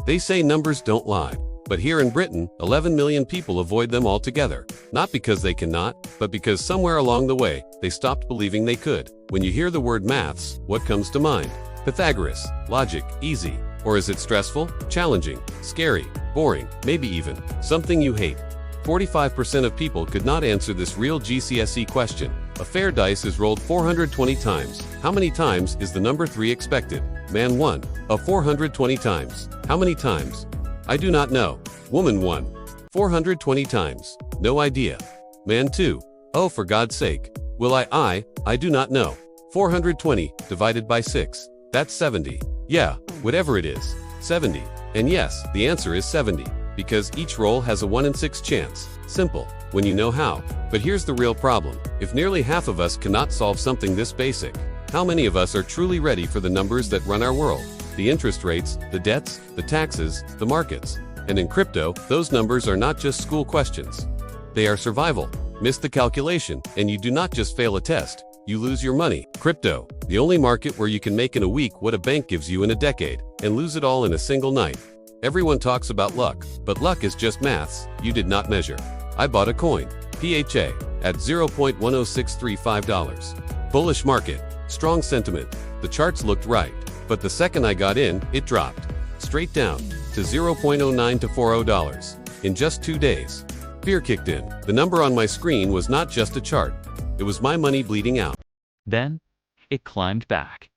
They say numbers don't lie. But here in Britain, 11 million people avoid them altogether. Not because they cannot, but because somewhere along the way, they stopped believing they could. When you hear the word maths, what comes to mind? Pythagoras, logic, easy. Or is it stressful, challenging, scary, boring, maybe even something you hate? 45% of people could not answer this real GCSE question. A fair dice is rolled 420 times. How many times is the number 3 expected? Man 1. 420 times. How many times? I do not know. Woman 1. 420 times. No idea. Man 2. Oh, for God's sake. Will I do not know. 420 divided by 6. That's 70. Yeah, whatever it is. 70. And yes, the answer is 70. Because each roll has a 1 in 6 chance. Simple, when you know how. But here's the real problem. If nearly half of us cannot solve something this basic, how many of us are truly ready for the numbers that run our world? The interest rates, the debts, the taxes, the markets. And in crypto, those numbers are not just school questions. They are survival. Miss the calculation, and you do not just fail a test, you lose your money. Crypto, the only market where you can make in a week what a bank gives you in a decade, and lose it all in a single night. Everyone talks about luck, but luck is just maths you did not measure. I bought a coin, PHA, at $0.10635. Bullish market, strong sentiment. The charts looked right, but the second I got in, it dropped. Straight down, to $0.09 in just 2 days. Fear kicked in. The number on my screen was not just a chart. It was my money bleeding out. Then, it climbed back.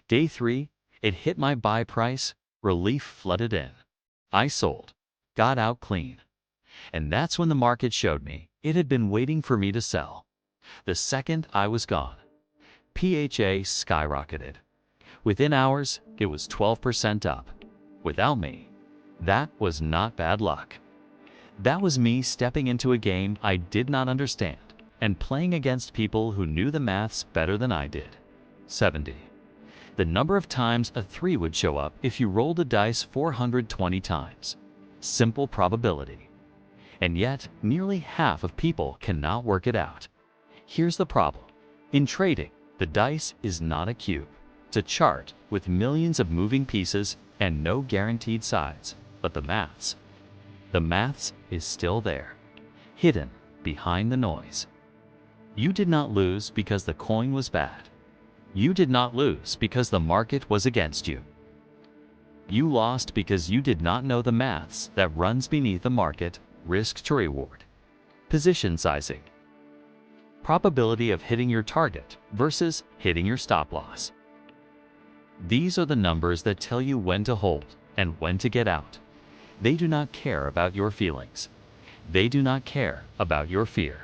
Day 3, it hit my buy price. Relief flooded in. I sold, got out clean. And that's when the market showed me it had been waiting for me to sell. The second I was gone, PHA skyrocketed. Within hours, it was 12% up. Without me, that was not bad luck. That was me stepping into a game I did not understand and playing against people who knew the maths better than I did. 70. The number of times a 3 would show up if you rolled a dice 420 times. Simple probability. And yet, nearly half of people cannot work it out. Here's the problem. In trading, the dice is not a cube. It's a chart with millions of moving pieces and no guaranteed sides. But the maths is still there, hidden behind the noise. You did not lose because the coin was bad. You did not lose because the market was against you. You lost because you did not know the maths that runs beneath the market, risk to reward, position sizing, probability of hitting your target versus hitting your stop loss. These are the numbers that tell you when to hold and when to get out. They do not care about your feelings. They do not care about your fear.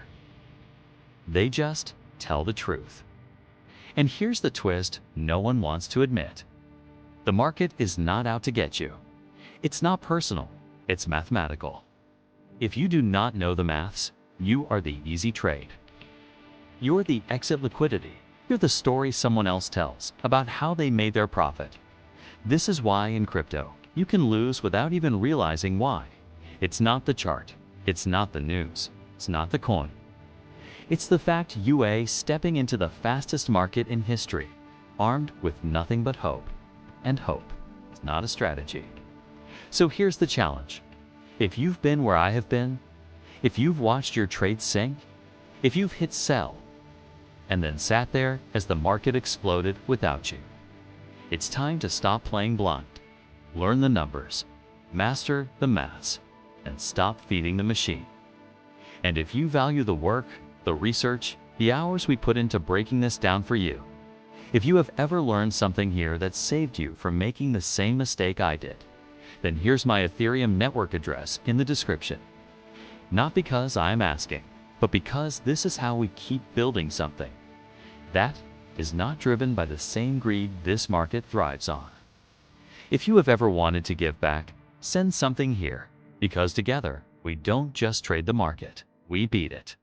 They just tell the truth. And here's the twist no one wants to admit. The market is not out to get you. It's not personal, it's mathematical. If you do not know the maths, you are the easy trade. You're the exit liquidity. You're the story someone else tells about how they made their profit. This is why in crypto, you can lose without even realizing why. It's not the chart. It's not the news. It's not the coin. It's the fact you are stepping into the fastest market in history, armed with nothing but hope. And hope is not a strategy. So here's the challenge. If you've been where I have been, if you've watched your trade sink, if you've hit sell, and then sat there as the market exploded without you, it's time to stop playing blind, learn the numbers, master the maths, and stop feeding the machine. And if you value the work, the research, the hours we put into breaking this down for you, if you have ever learned something here that saved you from making the same mistake I did, then here's my Ethereum network address in the description. Not because I'm asking, but because this is how we keep building something that is not driven by the same greed this market thrives on. If you have ever wanted to give back, send something here, because together we don't just trade the market, we beat it.